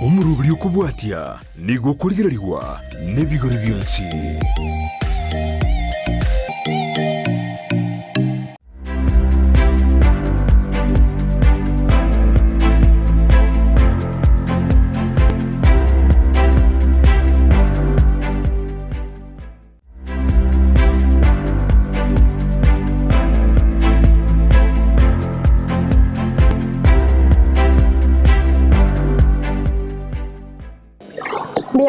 umuruburi ukubwatia nigo kurigirirwa n'ibigori byonsi.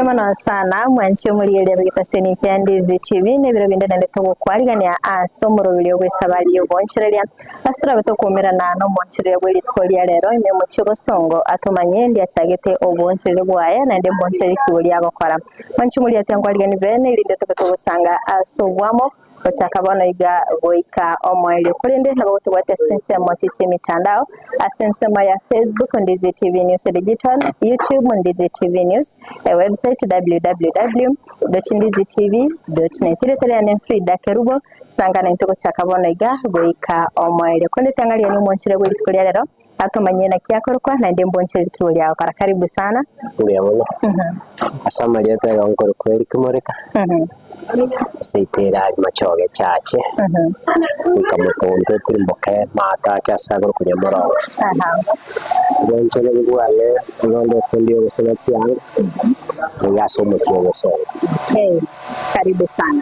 Mana sana mwanchi muri ele bitaseni kyandizi TV ne biro binde nande to kwariganya asomuro biro gwesabali yo bonchereria astra beto komera nano moncherere bweli tkolya lero ime muchigo songo atomanyende achagete oboncherere bwaya nande boncherere kibuli agokora mwanchi muri atangwarigani bene linde to beto gusanga asobwamo Ochakabona iga goika omoile kulinde na bote wate sense ya mochichi mitandao asense ya Facebook Ndizi TV News Digital, YouTube Ndizi TV News, website www.ndizitv.net ile Frida Kerubo sangana ntoko chakabona iga goika omoile kulinde tangalia ni monchire bwili tukulia lero atomanye na kiakorokwa na ndembo nchire tukulia akara karibu sana ndiyabona asama leta yankoro kweli kumoreka Seitera machoge chache ikamutonto tirimboke mata kyasagoro kunyamoro bonchele bwale ngondo fundio gusema cyane yasomo cyose karibu sana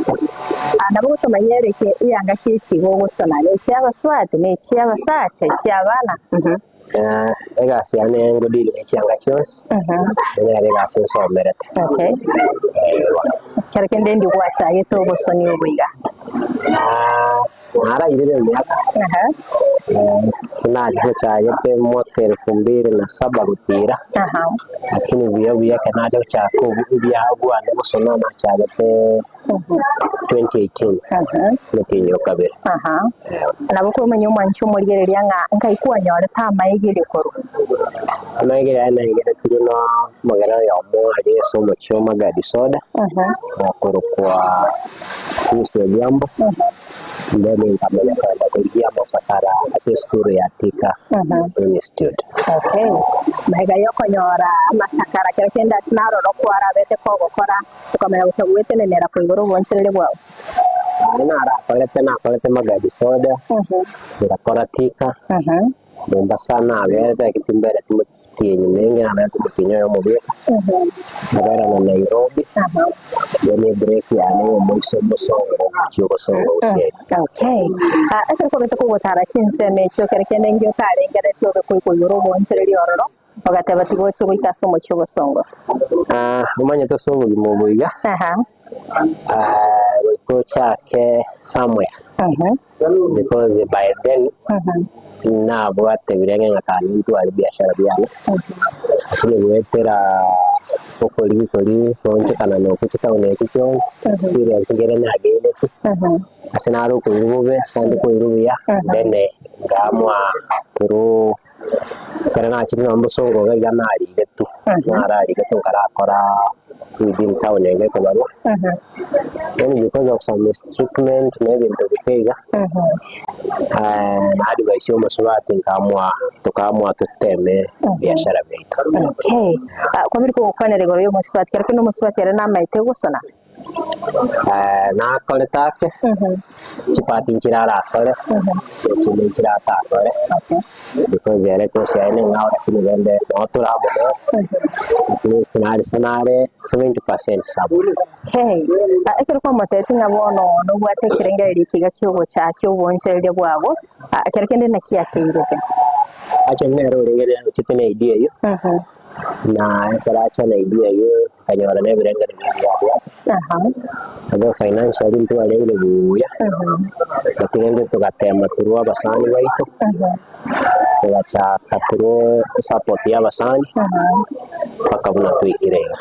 nabo tumanyereke iyanga kiki go gusona ne cyabaswate ne cyabasache cyabana ega siane ngodile cyanga cyose ega senso merete Kerekende ndi kwacha yeto bosoni obuiga Nara ile myaka naje cha yete mwaka 2007 gutira lakini biya kanaje cha ko biya agwa ne musona na cha yete 2018 netinyo kabere naboko menyo mwancho muri gereria nga ikuwa nyore tama igire koro Amagere ana igere turino magara ya mo ari so mucho magadi soda koro kwa kuse byambo ndani ngamenya kwenda kuingia Masakara aseskuru ya Thika Institute. Mahiga yoko nyora Masakara kenda sinaro no kwara bete ko gukora ukamenya gucagwete nenera kwigoro boncherere bwawe. Nara kolete magadi soda. Ndakora Thika. Bomba sana abere kitimbere timu mengi na mtu mkinyo yo mubika. Nagara na Nairobi. Yone break ya leo mwiso bosongo chioko songo usie. Akako beto ko gutara chinse mecho kerekende ngyo kare ngere tyo ko yoro bonchereri ororo ogateba tigo cyo ikaso mo cyo bosongo. Umanye to songo gimobuiga. Ko chake somewhere. Because by then na bwate birenge ngakani tu ali biashara byane. Kile wetera kokoli konje kana no kuchita oneki kyons experience ngere na gele tu asinaro ko rubube sande ko rubuya dene ngamwa turu karena chini mambo songo ga ganari getu narari getu karakora within town ngeke ko baro then because of some restriction maybe into the kega advice yo maswati ngamwa tukamwa tuteme biashara betu kwa biriko kwanere goro yo maswati kereke no maswati era na maite gusona na kole take chipati nchirara kole chini nchirata kole because yale kosi ene ngao lakini wende motora abo at least na sanare 70% sabu akero kwa matete ngabono no bwate kirengeri kiga cyogo cha cyo boncherere bwabo akerekende na kiyakeireke acha nero rengere chitene idea yo na karacha na idea yo kanyora ne birengere bwabo abo financial into alenge buya bakirende tugatema turuwa basani baito tugacha katuro support ya basani bakabuna tuikirega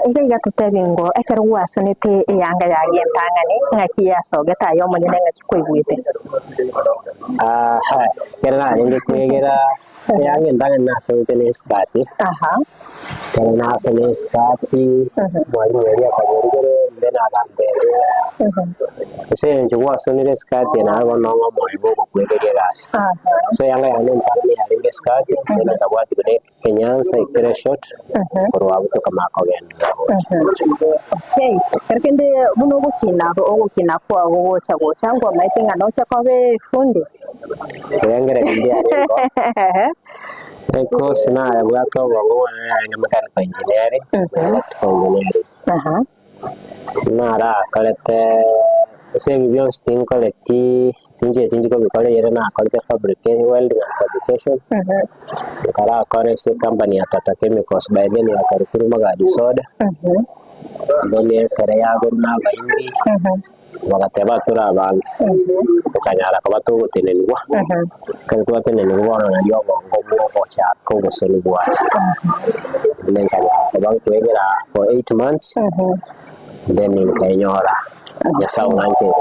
iga tutebingo ekero wasonete yanga yagentangani ngakiya sogeta yo munene ngakikoigwite kera nenge kwegera yange ndanga naso tene skati kana naso ne skati mwalimu yari akanyerere ndena agambere ese nje waso ne skati na abo no mwibo kwegere gasi so yanga yane mpani yari skati ndena ndabwati bene kenyansa ikere shot korwa butoka makogenda okay karkende buno gukina kwa gocha cyangwa maitenga no chakobe fundi yangere ndi ariko eko sina bwato bago na mechanical engineering nara kalete ese vision sting koleti tinje ko bikole yere na kolete fabrication welding and fabrication kala kore se company ya Tata Chemicals by then ya karikuru magadi soda ndone kare yago na baindi wakateba tura abantu tukanyara ko batugutenenwa kandi tubatenenwa na ndio bongo cyako gusoni bwacu ndenganya abantu wegera for 8 months then nkanyora yasa unanje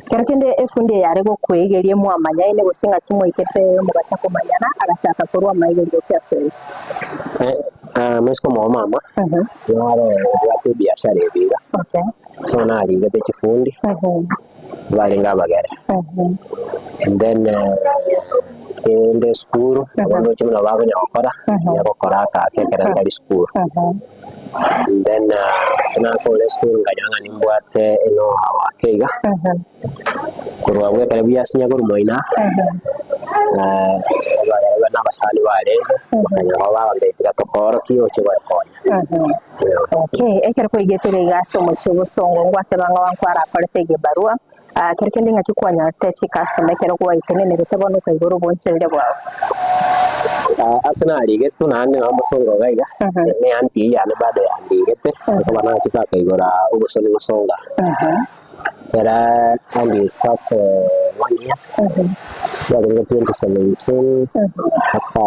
kerekende efunde yare go kwegerie mu amanya ine gusinga kimwe ikete mu gacha kumanyana agachaka kurwa mayigo cyasere mesko mama yaro ya biashara ebiga okay so na ligete kifundi bali ngabagere and then kende school abantu kimwe babanya gukora yakora ka kekera ngari school and then na ko school nganyanga nimbwate eno awakeiga kurwa bwe kare byasinya ko rumoina na basali wale bakanya baba ndetira tokoro kiyo cyo bakonya okay ekere ko igetere gaso mu cyo busongo ngwate banga wankwara akoletege barua kerekende ngaki kwanya techi customer kero ko itenene bitabona ko igoro boncherere bwawe asana aligetu nande na musongo gaiga ne anti ya ne bado ya aligete ko bana chika ka igora ubusoni musonga era andi kwa 1 year ya 2017 hapa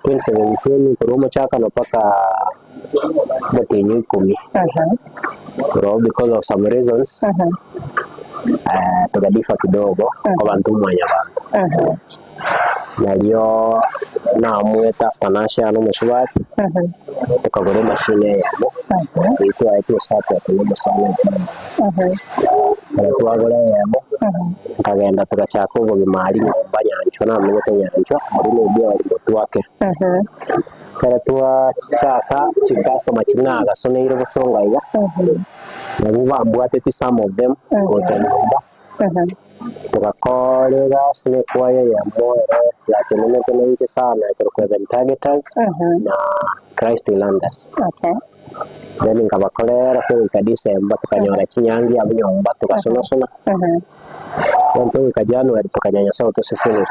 2017 kurumo chaka na paka botinyi kumi because of some reasons tukadifa kidogo kwa bantu mwanya bantu nalio na mweta after nasha no mshwati tukagore mashine yamo iko aito support no musana twagora yamo kagenda tukachako bo bimari banyancho na mwete nyancho muri ndio wali motu wake kare tuwa chaka chikasto machina gasone iro busonga iga na buba mbwate ti some of them otanumba tukakorera sine kwaye ya moyo ya tenene tenenje sana kwa targeters na Christ Landers okay then ngabakorera kwa December tukanyora kinyangi abunyomba tukasona Wanto ka January tukanyanya sawa to sifuni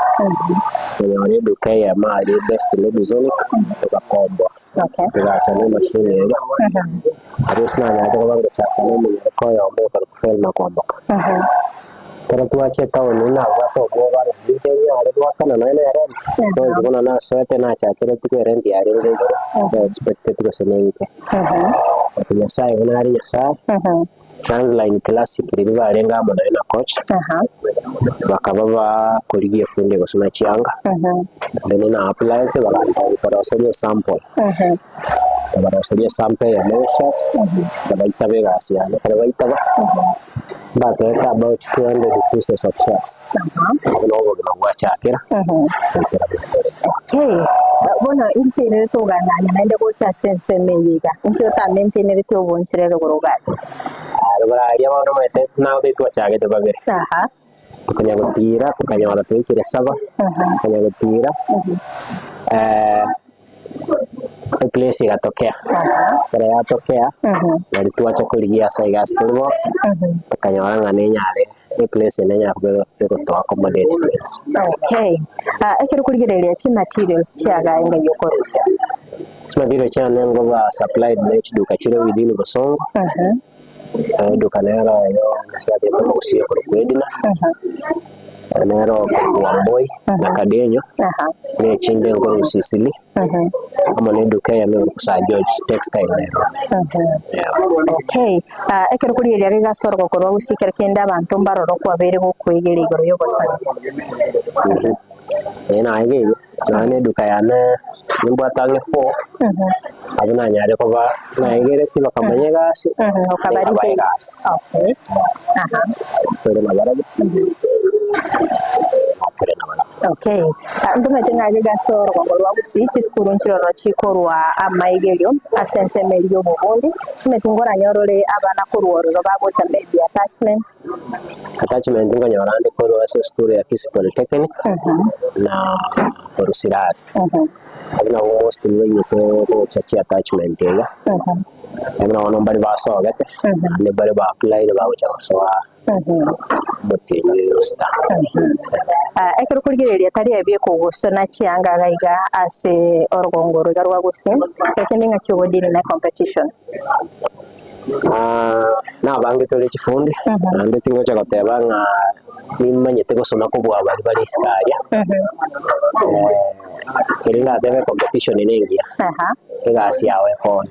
kwenye duka ya mali best Lobizonic tukakombo okay tukacha na mashine hiyo arusina na ndio wangu chapa na mimi kwa hiyo ambapo kufanya kombo Pero tuache taoni na watu bora ni Kenya alikuwa na ile rent because kuna na sote na cha kile tuko rent ya ile ndio expected to senenge kwa sai una ari ya Transline Classic iliva arenga mo na coach bakaba kurigiye funde gusoma cyanga then na apply se baganda for a sample barasiriye sample ya shot baita Vegas ya baita but about 200 pieces of shots no gwachakira okay bona ingikere togananya nande gocha sense meyiga ingyo tamenti ne rito bonchire rugurugari bari abantu mwete naho twachage tubagere tukanya gutira tukanya wala twikire saba tukanya gutira place igatokea kare yatokea nari tuacha kurigia saigas turbo tukanyora ngane nyare place nenya ko accommodate okay ekero kurigereria chi materials chiaga inga yokorusa material chane ngo ba supplied match duka chire within Busongo duka nero yo nasiate ko kusia ko kwedina nero Wamboi na Kadenyo ne chinde ngo Sisili ama ne duka ya me kusa George textile nero okay ekero kurigereria riga sorgo ko usikere kenda abantu mbaroro kwa bere go kwegere igoro yogosana ena age na ne duka yana nimbo tange 4 abuna nyare ko ba na igere ti bakamanye gasi okabarite okay tore magara okay nduma tengaje gasoro ngolwa kusichi skuru nchiro chikorwa amaigelyo asense melyo bobondi tumetungora nyorole abana kuruoro babo cha baby attachment ngo nyorande korwa so skuru ya Kisi Polytechnic na korusirari abana almost ni to chachi attachment ya abana wono bari basogate ne bari ba apply ne bawo cha so ekero kurigereria tari abie kugusona chianga gaiga ase orgongoro garwa gusi ekende nga kyobodini na competition na bange tole chifundi ande tingo cha koteba nga nimanyete gusoma ko bwa bari iskaria kiringa debe competition inengia egasi yawe kon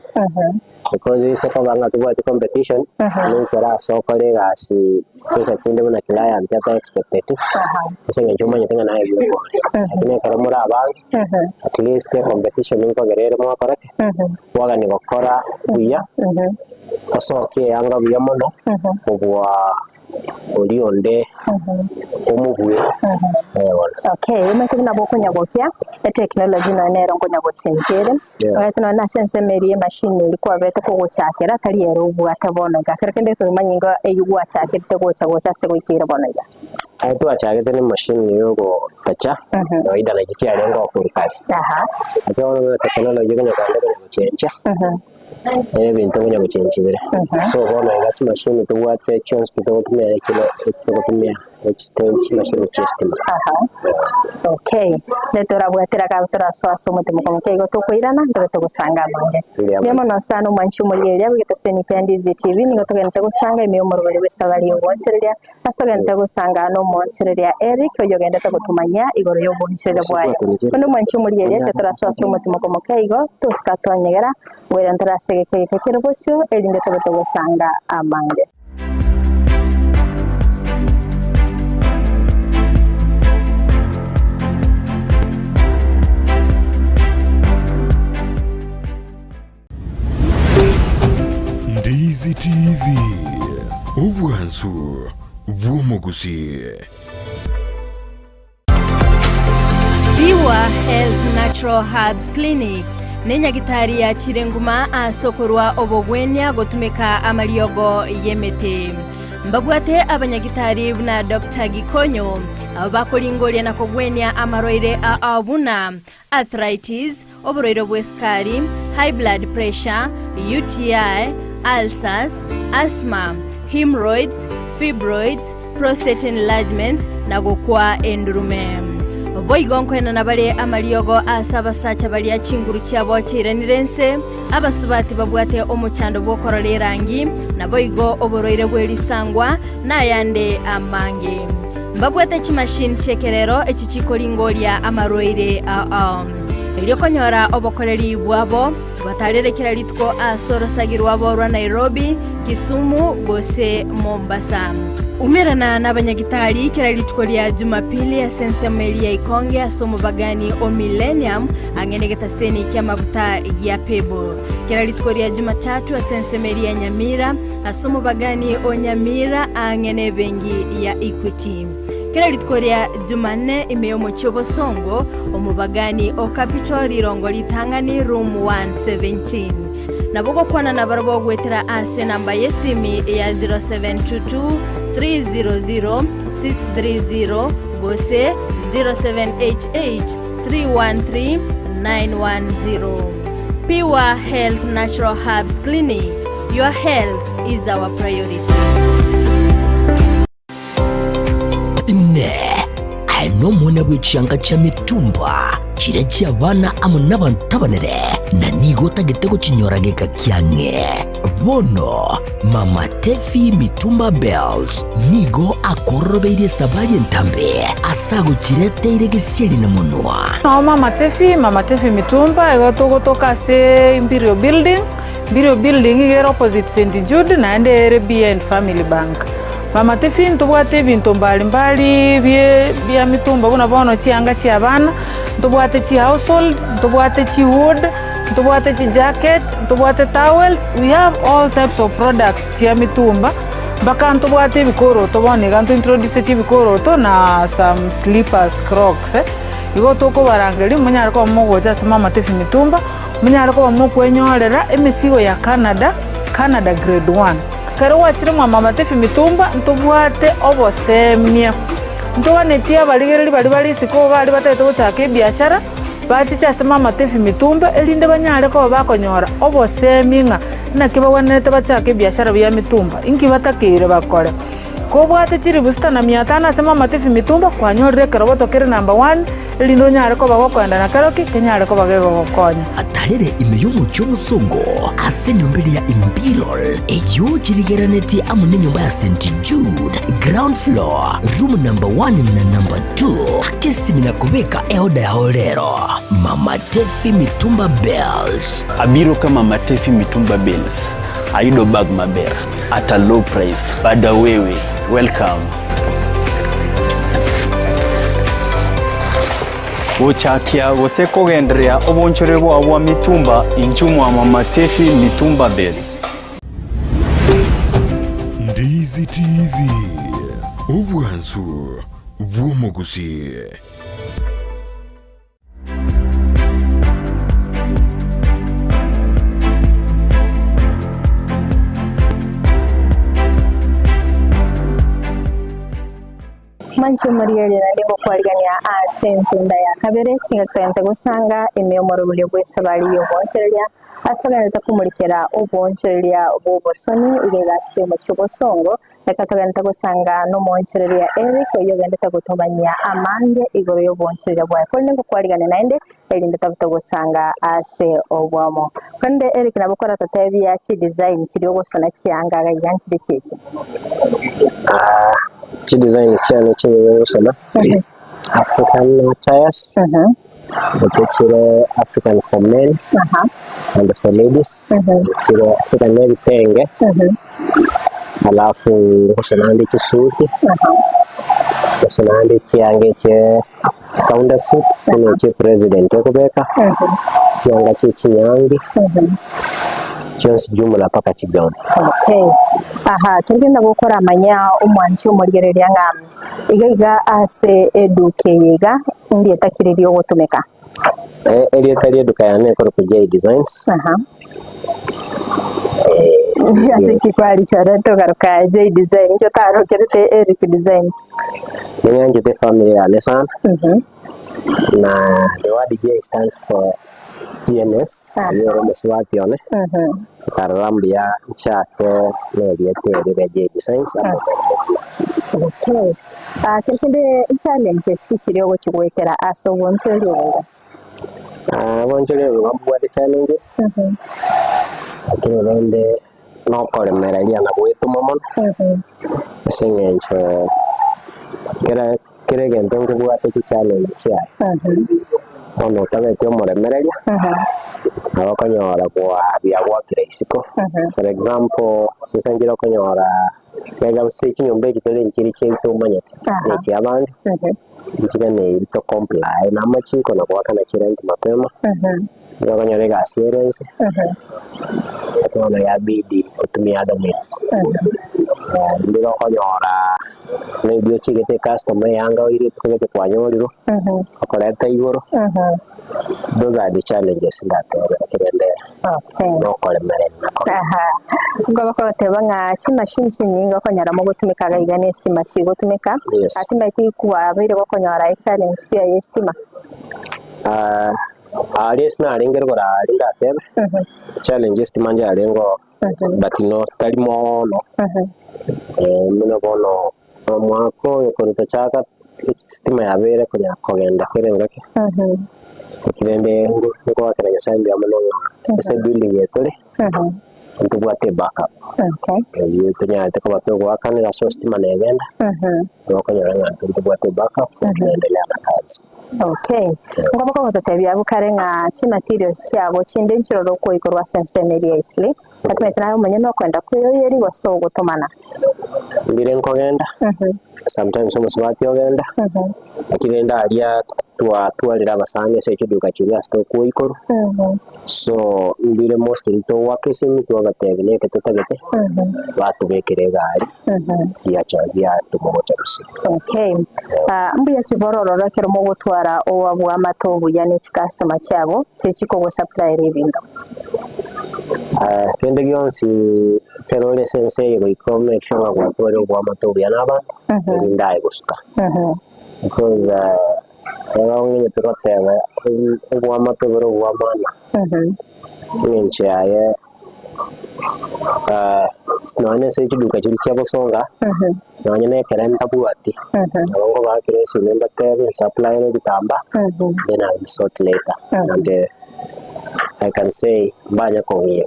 because ise ko banga tuwa competition ni kora so kore gasi kisa tinde muna client ya expected ise ngejuma nyetenga na hiyo lakini kara mura abangi at least competition ni ko gerere mo korake waga ni gokora buya asoke anga buya mono obwa olionde omubuye okay umetina bokunya bokia technology na nero ngonya gotsenjere ngatino na sense meri machine ilikuwa bete ko gochakera tari yero ubwa tabona gakerekende so manyingo eyugwa chakete gocha se goikira bonaga aitu achagete ni machine yogo tacha kawaida na jikia lengo kurikali ajo technology ngonya kande gochencha bintu ngonya gochenchibere so bona igatu machine tuwate chance kutotumia kile kutotumia stage machine system okay netora bwatera ka turaswaso mutimo komke go tokwirana ndebe gusanga mange yemo no sano manchi muliria bwita seni Kyandizi TV ningo togente gusanga ime umurubere wesabali yobonchereria astogente gusanga no monchereria Eric oyogende togutumanya igoro yobonchereria bwayo kono manchi muliria turaswaso mutimo komke go tuskatonyegera wera ntarasegeke kirobosyo elinde togusanga amange Ndizi TV obwansu bwomugusi Biwa Health Natural Herbs Clinic nenyagitari ya Chirenguma asokorwa obogwenya gotumeka amaliogo yemete mbabwate abanyagitari na Dr. Gikonyo abakolingolia na kogwenya amaroire a abuna arthritis oboroiro bweskari high blood pressure UTI ulcers asthma hemorrhoids fibroids prostate enlargement na gukwa endurume boigonkwena nabale amaliogo asaba sacha bali achinguru cyabo kiranirense abasubati babwate omuchando bokorora rangi na boigo oboroire bwelisangwa na yande amange mbabwate chimashini chekerero echichikolingolia amaroire eliokonyora obokoleri bwabo batarerekera litko asorosagirwa borwa Nairobi Kisumu gose Mombasa umirana n'abanyagitari kera litko lya Jumapili ya sense Melia Ikonge asomo bagani o Millennium angenegeta seni kya mabuta ya Pebo kera litko lya Jumatatu ya sense Melia Nyamira asomo bagani o Nyamira angene bengi ya Equity kera litko lya Jumanne imeyomo chobo songo omubagani o Capitol irongo litangani room 117 naboko kwana nabarabo gwetera ase namba yesimi ya 0722 300 630 gose 0788 313 910 Piwa Health Natural Herbs Clinic. Your health is our priority. No mwana w'icyanga cya mitumba kirajya abana amu n'abantu tabanere na nigo tagitego kinyorageka kyange bono Mama Tefi Mitumba Bells nigo akorobere sabari ntambe asago kirete iregeseri na munwa no Mama Tefi Mitumba egotogotoka se Imperial Building igero opposite St Jude na ende RBN Family Bank Mama Tefi ntubwate ebintu mbalimbali bya mitumba buna bono chianga chia bana ntubwate chi household ntubwate chi wood ntubwate chi jacket ntubwate towels. We have all types of products chia mitumba baka ntubwate bikoro tobone gantu introduce ti bikoro to na some slippers crocs igo toko barangeri munyara ko mogoja se Mama Tefi mitumba munyara ko mukwenyorera emisigo ya Canada grade 1 karo wachire Mama Tefi mitumba ntubwate obosemia ntowanetia baligereri bali siko bali batete guchaka biashara bachicha se Mama Tefi mitumba elinde banyare ko bakonyora oboseminga nakiba wanete bachaka biashara bya mitumba inki batakire bakore ko bwate chiri bustana 500 se Mama Tefi mitumba kwanyorere karo botokere number 1 elindo nyare ko bagokwenda na karoki kenyare ko bagego gokonya atarere imeyumu cy'umusongo ase nyombere ya Imperial eyo chirigeraneti amune nyumba ya St Jude ground floor room number 1 na number 2 akesimina kubeka eoda ya horero Mama Tefi mitumba bells abiro kama Mama Tefi mitumba bells aido bag maber at a low price bada wewe welcome Uchakia goseko gendrea obonchore bwa mitumba inchumu wa Mama Tefi mitumba bells. Ndizi TV obwansu bwomugusi. Manchi muriyeri ndiko kwarigania asentunda ya kabere chinga twente gusanga emyomoro bulyo bwese bali yoboncherya asitogana kumurikira oboncherya obobosoni igegase mu cyobosongo yakatogana gusanga no moncherya Eric yogenda gutomanya amange igoro yoboncherya bwa ko ndiko kwarigania naende elinde tabuto gusanga ase obwamo kandi Eric nabukora tatabi ya chi design kiri gusona kyanga gayanchire kiki Chi design cyane cyane usoma African attires kire African for men and for ladies kire African vitenge alafu usonandi kisuti usonandi kiange che counter suit ni che president okubeka kianga che kinyangi cyose jumla paka kigano. Okay. Aha, kirigenda gukora amanya umwanci umurigererya ngam. Igaiga ase eduke yega ndi etakiririyo gutumeka. Eri etari eduka yane koro kujya designs. Aha. Ase kikwali charato garuka J design cyo taro kirite Eric designs. Nyanje the family yane sana. Na the word J stands for GNS, yoro meswati one. Karambia chake neliete the designs. Okay. Kirikende challenges kiriyo gochigwekera aso woncheryo. Woncheryo ngambwa the challenges. Akino rende no koremereria na gwituma mono. Singencho kere gento ngubwate chi challenge chia. Ono tabetyo moremereria. Abakonyora kwa bya gwakira isiko. For example, sisangira konyora lega usiki nyombe kitole nkiri kintu manya. Neki abandi. Nkiga ne to comply na machiko na kwa kana kirenti mapema. Abakonyora ga serious. Akona yabidi kutumia other means. Ndiro konyora maybe chigete customer yanga iri tukete kwa nyoriro. Akoreta igoro. Those are the challenges that okay no kolemere ngaba ko tebanga chimashini chinyinga konyara mo gutumika gaiga ne estima chigo tumika atima iti kuwa bire ko konyara challenge pia estima alies na ringero ra rinda tebe challenge estima nja rengo but no talimo no muno bono mwako yokorita chaka estima ya bire konya kogenda kerengake kirende ngo wakeranya sambi amanonga ese building yetole ntubwate backup iyo tunyate ko bafyo gwakanira so stima na egenda ngokonyora ntubwate backup endelea na kazi. Okay. Ngaba ko totabya bukarenga chi materials cyabo chinde nchiro ko ikorwa sense seriously atmetana umenye no kwenda kuyo yeri waso gutomana Ndiren kogenda. Sometimes umusubati ogenda. Akigenda alia twalira abasanga se kiduka kiri sto kuikoro. So ndire mostly to wakesimi twagatebine ketutagete. Batubekireza ari. Ya tumugocha rusi. Okay. Mbu ya kibororo rakero mu gutwara owabu amatobu ya net customer cyabo cyekiko go supply rebindo. Kende gyonsi kerole sensei go ikome shanga go tware obu amatobu ya naba. Ndai gusuka. Because ngawonye turoteba obu amatobu ro wamana. Ngenche yaye sinone se kiduka kiri cyabosonga. Nanye ne kerenta buati. Abongo bakiresi nemba tebe supply no bitamba. Then I'll sort later. And I can say banya kongiye.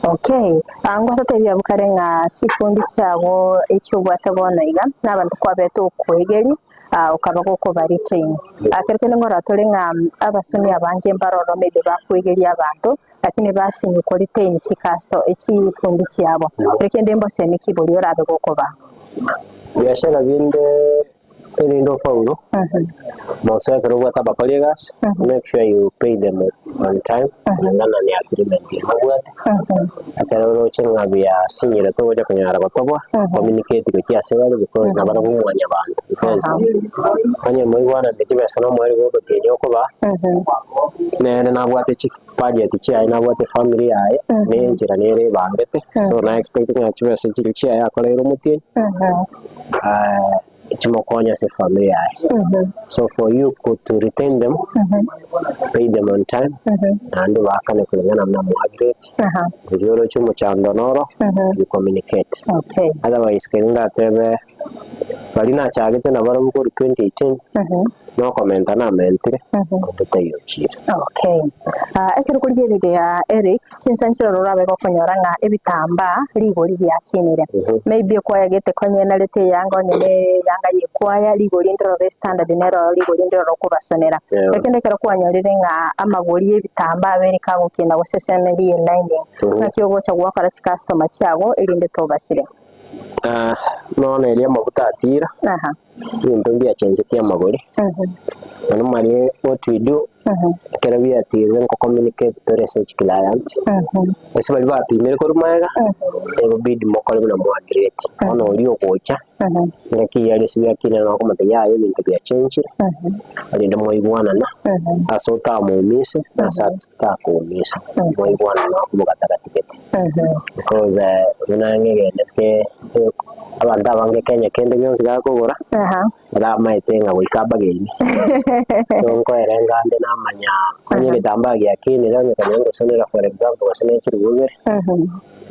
Okay. Ango tatebya bukarenga chifundi cyabo ekyo bwatabona iga nabantu kwabeto kwegeri ukaba koko baritain. Akerekene ngora tolenga abasoni abange mbaroro maybe bakwegeri abantu lakini basi ni retain chikasto echifundi cyabo. Kerekende mbose mikibuli orabe koko ba. Biashara binde ndo faulo. Most of the other colleagues, make sure you pay them on time. And then an agreement. After we are senior to the communicate with yourself because never one band. Because when you move on, the TV no more go to Yokoba. Then I want the chief party at the chair, and I want the family. I named Jiranere Bandit. So I expecting a chair, a colleague. Chimokonya se family. So for you to retain them, pay them on time, and wakane kulingana na mwagret. Yoro chumo cha ndonoro, you communicate. Okay. Otherwise kenga tebe balina chagete na barabu ko 2018. No comment na mentire. Okay. Ekero kuligerere ya Eric sinsanchiro rorabe ko konyoranga ebitamba ligoli byakinire. Maybe ko yagete konye na lete yango nyene yanga yikwaya ligoli ndro standard nero ligoli ndro kubasonera. Ekende kero kwanyorire nga amagoli ebitamba aberika gukina gosesemeri lining. Nakyo cha gwakara chi customer cyago elinde tobasire. No elia mabuta atira. Into bia change tia magori. Normally what we do, can we attire communicate to research clients. As well as email korumaga, they will be more column more great. On audio coach. The key is we are killing a commentary to be a change. I did more one and a sort of miss, as at stack or miss. More one and because when I get abanda bange Kenya kende byonse gakogora ara maitenga wikaba geni so nko erenga ande namanya kwenye gitamba gya kini ranye kanyango sonera for example wasene kirugwe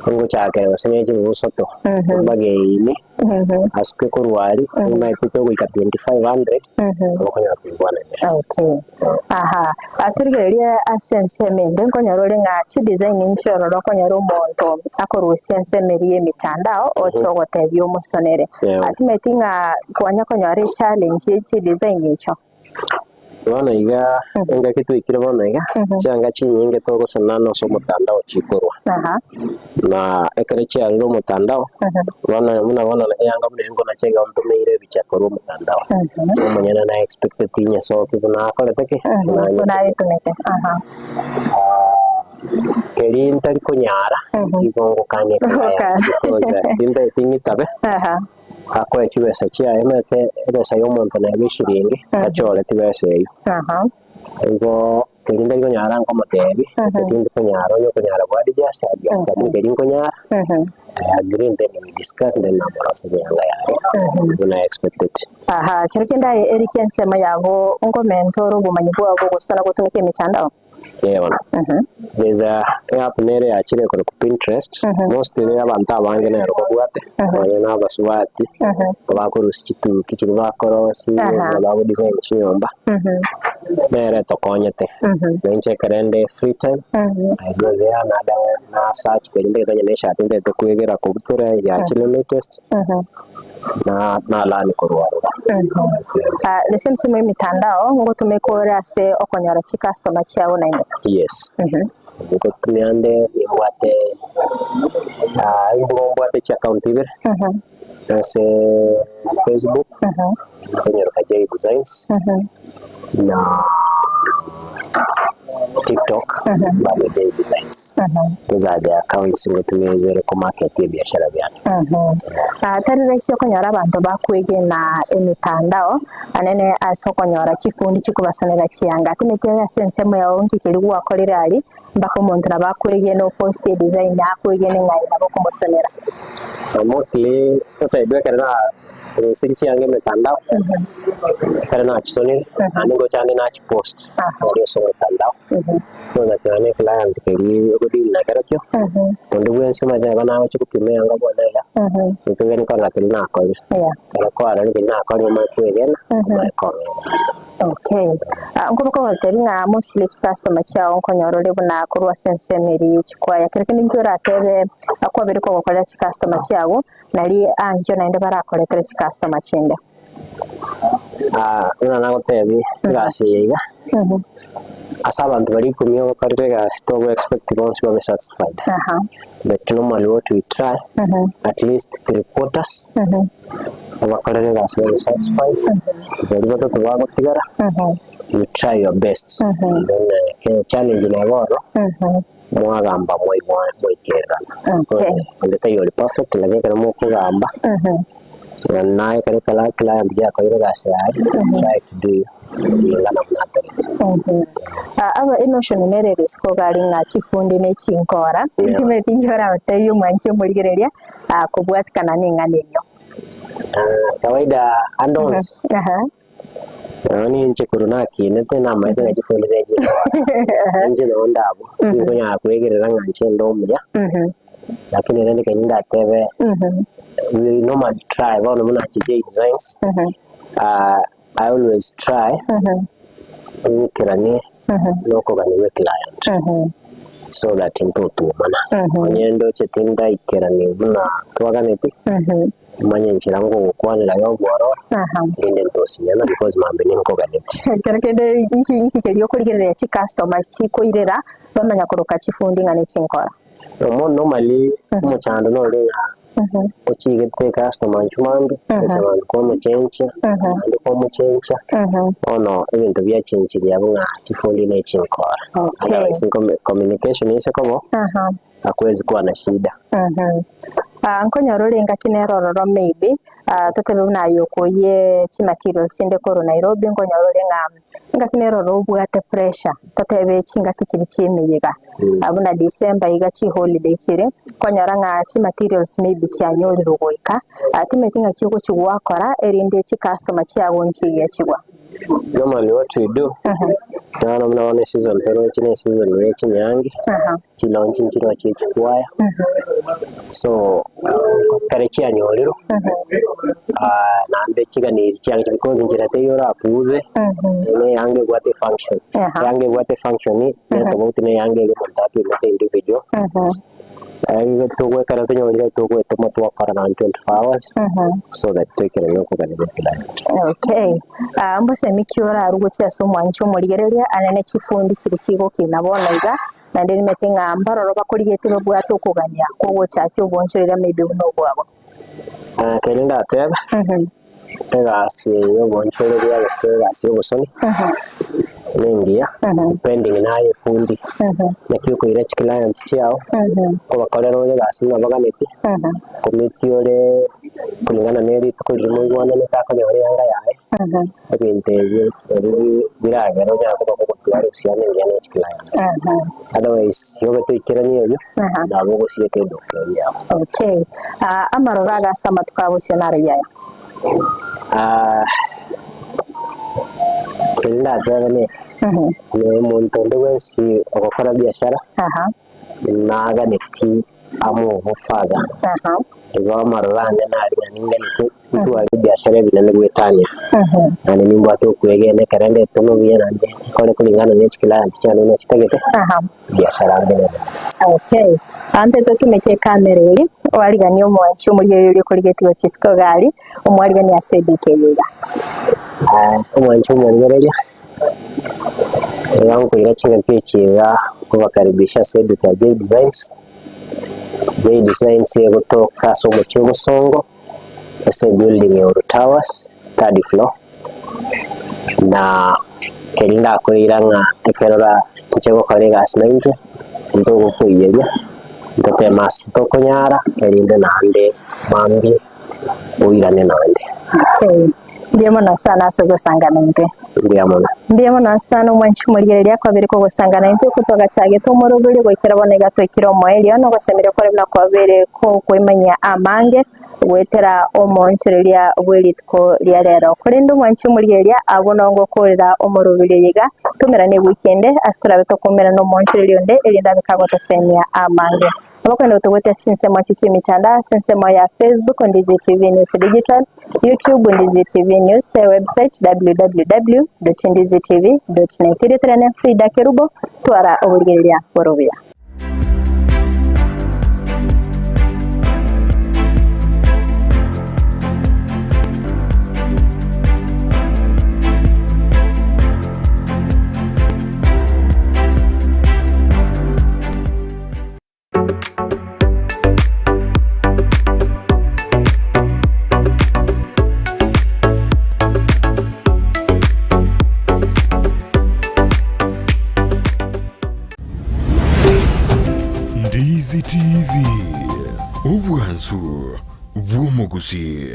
ngo chake wasene kirusoto bageni aske kurwali maitito wika 2500 ngokonya kubwana. Okay. Aturgeria asense mende nkonyarole nga chi design inchoro rokonyaro monto akoro sense meriye mitandao ochogote byo musonere atimeti nga kwanya konyare challenge chi design icho wana iga nga kitu ikira wana iga cyanga chinyinge to gusonana so mutandao chikorwa na ekereche aliro mutandao wana yanga mnengo na chenga mtumeire bichakoro mutandao so manyana na expected tinya so kibuna akole teke na itunete keri ntari kunyara igongo kanye because tinde tingitabe akora kiwesa cyaye mate esa yo monto na bishiringi kachole tibese ngo kerinda ngo nyara ngo matebi tindi kunyara yo kunyara bwadi just ni kunyara green then we discuss then number of nyanga yawe una expected kerekenda Eric ensema yabo ngo mentoro bumanyi bwabo gusana gutumike mitandao. There's a app nere achire ko Pinterest mostly abantu abange na roko bwate na basubati bakuru situ kikiri bakoro si babo design chiyomba nere to konyete benche karende free time I go there na search kerinde kwenye mesha atende to kuegera kubutura ya chile latest na lani korwara lesen simu mitandao ngo tumekora se okonyora chi customer chao na yes ngo tumiande iwate Imbuga ate account ibere ase Facebook konyeruka J Designs na TikTok bale J Designs. Those are the accounts ngo tumezere ku market ya biashara byane. Tari raisi okonyora abantu bakwege na emitandao anene asokonyora chifundi chikubasonera kianga timete ya sensemo ya onki kiri gwakorera ali mbako muntu nabakwege no post design akwege ngai nabo kumusonera. Mostly otayedwe kana sinchi yange mitandao kana chisoni aningo chane na post ndio so mitandao so na tane clients kiri okudi na karakyo ndo bwensi maja bana wacho kupimea ngo bona ya ngene kana kilina ko kana ko ara ni na ko ma kwegena ko. Okay. Ngoba wateringa mostly customer cha onkonyorole buna kurwa sensemeri chikwaya kirikini njora tebe akwabiri ko gukora customer chawo nali anjo naende barakoletera customer chinde. Una na gotebi gasiga asa abantu bari kumyo karire gasi to expect to be satisfied. But normally what we try at least 3 quarters abakorere gasi be satisfied. Bari bato tubago tigara you try your best then challenge na boro mwagamba moikerana ndete yoli perfect lakini kana mo kugamba naye kare kala client ya ko gasi ari try to do ngana mnatari aba emotion nere risko gali na chifundi ne chinkora intime tinjora batayo manche muligereria kubwatikana ninganenyo kawaida andons ni nche corona kinete na maite na chifundi neje nje no ndabo ngo nya kwegerera nganche ndomya lakini nende kenyinda tebe we normally try one muna J Designs I always try kirani loko gani client so that into tu mana onyendo chetinda ikirani muna twaganeti manye nchirango kwanira yo boro ndende ntosinyana because mambe ninko ganeti kerekede inki keriyo kuligerera chi customer chikoirera bamanya kuruka chifundi ngane chinkora normally muchando no lenga ochigete customer chumando cyangwa ko muchencha andi ko muchencha ono ibintu bya chenchi byabunga chifundi ne chinkora communication ise kobo akwezi kuwa na shida nkonyorolenga kinerororo maybe totebe nayo koye chi materials sinde koro Nairobi nkonyorolenga nga kineroro ubwate pressure totebe chinga kichiri chimeyega abuna December iga chi holiday chire konyoranga chi materials maybe cyanyori rugoika atimetinga cyuko chigwakora erinde chi customer cyagonchi yachigwa. Normally what we do na mnaona season tero chine season yechi nyangi launch nchiro chikwaya so kare cyanyolero na mbe chiga ni cyangi because njira teyora apuze ne yange gwate function ni to ne yange mutapi mate individual and to work at the to work to around 24 hours so that take care of client. Okay. Mbose mikiora arugocha so mwancho muligereria anene chifundi kiri kigo kinabona iga na ndeni metinga ambaro bakoligete bwato kuganya ko cyacyo boncherera maybe uno bwabo. Kelinda tebe. Egasi yo boncherera yase yo bosoni. Nengia pending naye fundi nakiko ira client cyao ko bakorera no gasi nabaganeti komiti ore kulingana neri tukulimo ibona netako nyore yanga yae abinte biragero nyako ko kutwara usiane ngene client otherwise yo beto ikirani yo nabo gosieke doctor yao. Okay. Amaro raga sama tukabusena yae kila dwene ni muntu ndwesi okofara biashara naga neti amu vufaga iwa marurane nari ningene tu ali biashara binene gwetania ani nimba to kwegene karende tono byenande kole kulingana ne client cyane ne kitagete biashara ngene. Okay. Ante to tumeke kamera iri owaligani omwanchi omuliyeri kuligetiwa chisiko gali omwaligani asedike yiga omwanchi omuliyeri yangu ira chinga kichiga kubakaribisha Sedika J Designs J Designs kutoka Somo Chobosongo, ese building ya Towers 3rd floor, na kelinda kuliranga ekerora kichego kolega asinainje ndo kuyiyeria ndote mas to konyara kelinde nande mambi uirane nande. Okay. Mbiyemo sana asogosangana inte. Mbiyemo sana mwanchi muligereria kwa biri ko gusangana inte kutoka cyage to morobiri gwekera bone gato ikiro moeli ono basemere ko rebla kwa bere ko kwemanya amange wetera omonchereria bwelitko lya rero kurinda mwanchi muligereria abonongo korera omorobiri yiga tumerane weekend astra to komera no monchereria nde elinda bikagota semia amange. Wakwenda utugote sinsemo chichi mitanda, sinsemo ya Facebook Ndizi TV News Digital, YouTube Ndizi TV News, website www.ndizitv.net. Iritrane Frida Kerubo, tuara obuligeria borobia. Ndizi TV, ubwanzu bw'umuguzi.